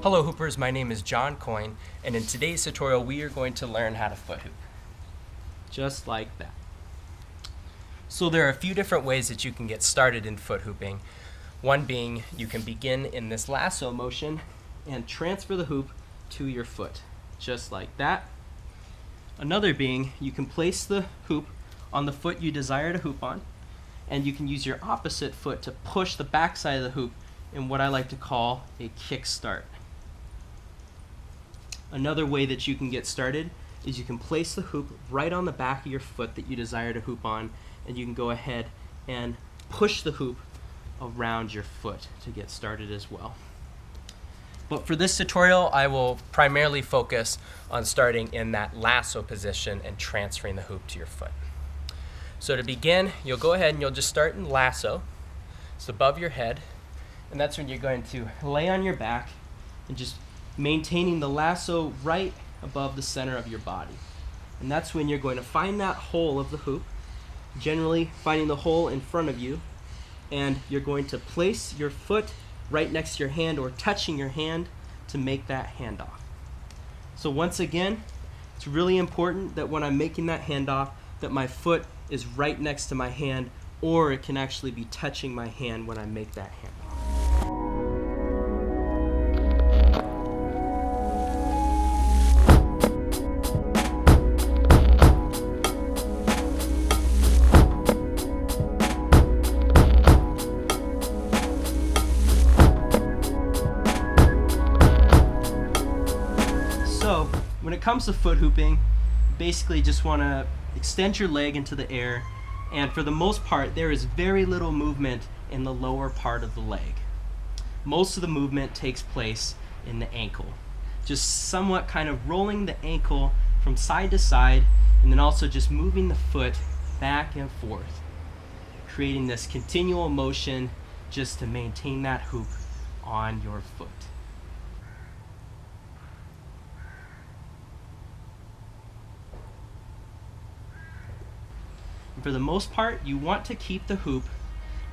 Hello Hoopers, my name is Jon Coyne, and in today's tutorial we are going to learn how to foot hoop. Just like that. So there are a few different ways that you can get started in foot hooping. One being you can begin in this lasso motion and transfer the hoop to your foot, just like that. Another being you can place the hoop on the foot you desire to hoop on, and you can use your opposite foot to push the backside of the hoop in what I like to call a kick start. Another way that you can get started is you can place the hoop right on the back of your foot that you desire to hoop on, and you can go ahead and push the hoop around your foot to get started as well. But for this tutorial, I will primarily focus on starting in that lasso position and transferring the hoop to your foot. So to begin, you'll go ahead and you'll just start in lasso. It's above your head, and that's when you're going to lay on your back and just maintaining the lasso right above the center of your body. And that's when you're going to find that hole of the hoop, generally finding the hole in front of you, and you're going to place your foot right next to your hand or touching your hand to make that handoff. So once again, it's really important that when I'm making that handoff that my foot is right next to my hand, or it can actually be touching my hand when I make that handoff. So, when it comes to foot hooping, basically just want to extend your leg into the air, and for the most part there is very little movement in the lower part of the leg. Most of the movement takes place in the ankle, just somewhat kind of rolling the ankle from side to side, and then also just moving the foot back and forth, creating this continual motion just to maintain that hoop on your foot. For the most part, you want to keep the hoop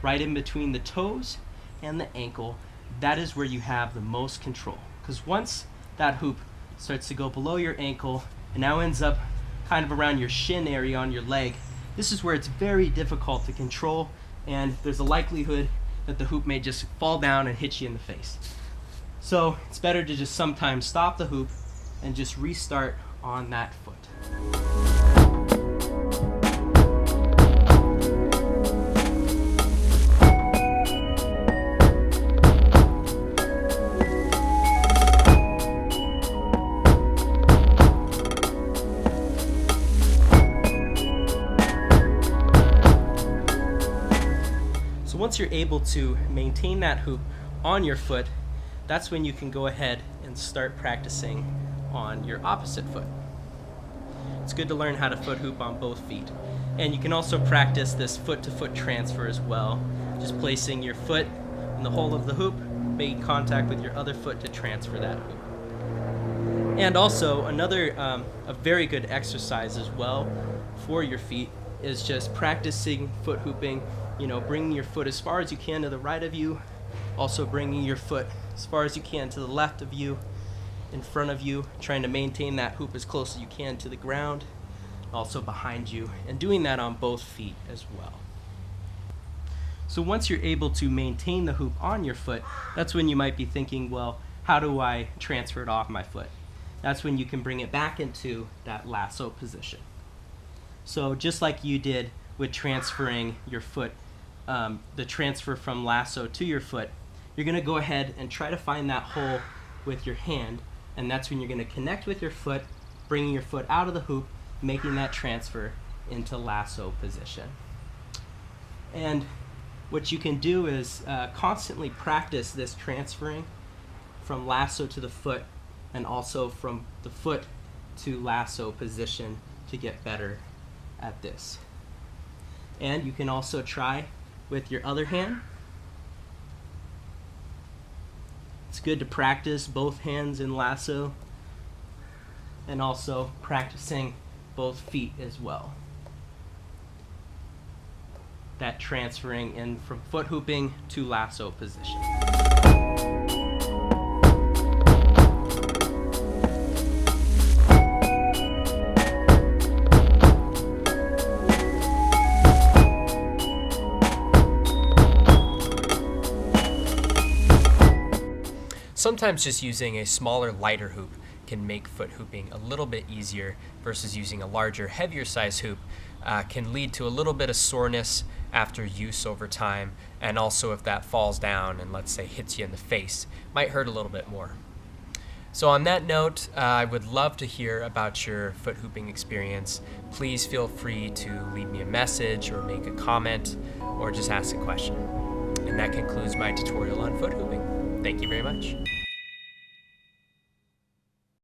right in between the toes and the ankle. That is where you have the most control, because once that hoop starts to go below your ankle and now ends up kind of around your shin area on your leg, this is where it's very difficult to control, and there's a likelihood that the hoop may just fall down and hit you in the face. So it's better to just sometimes stop the hoop and just restart on that foot. So once you're able to maintain that hoop on your foot, that's when you can go ahead and start practicing on your opposite foot. It's good to learn how to foot hoop on both feet. And you can also practice this foot-to-foot transfer as well, just placing your foot in the hole of the hoop, making contact with your other foot to transfer that hoop. And also another a very good exercise as well for your feet is just practicing foot hooping, bringing your foot as far as you can to the right of you, also bringing your foot as far as you can to the left of you, in front of you, trying to maintain that hoop as close as you can to the ground, also behind you, and doing that on both feet as well. So once you're able to maintain the hoop on your foot, that's when you might be thinking, well, how do I transfer it off my foot? That's when you can bring it back into that lasso position. So just like you did with transferring your foot, the transfer from lasso to your foot, you're going to go ahead and try to find that hole with your hand, and that's when you're going to connect with your foot, bringing your foot out of the hoop, making that transfer into lasso position. And what you can do is constantly practice this transferring from lasso to the foot, and also from the foot to lasso position to get better at this. And you can also try with your other hand. It's good to practice both hands in lasso, and also practicing both feet as well. That transferring in from foot hooping to lasso position. sometimes just using a smaller, lighter hoop can make foot hooping a little bit easier versus using a larger, heavier size hoop can lead to a little bit of soreness after use over time, and also if that falls down and let's say hits you in the face, might hurt a little bit more. So on that note, I would love to hear about your foot hooping experience. Please feel free to leave me a message or make a comment or just ask a question. And that concludes my tutorial on foot hooping. Thank you very much.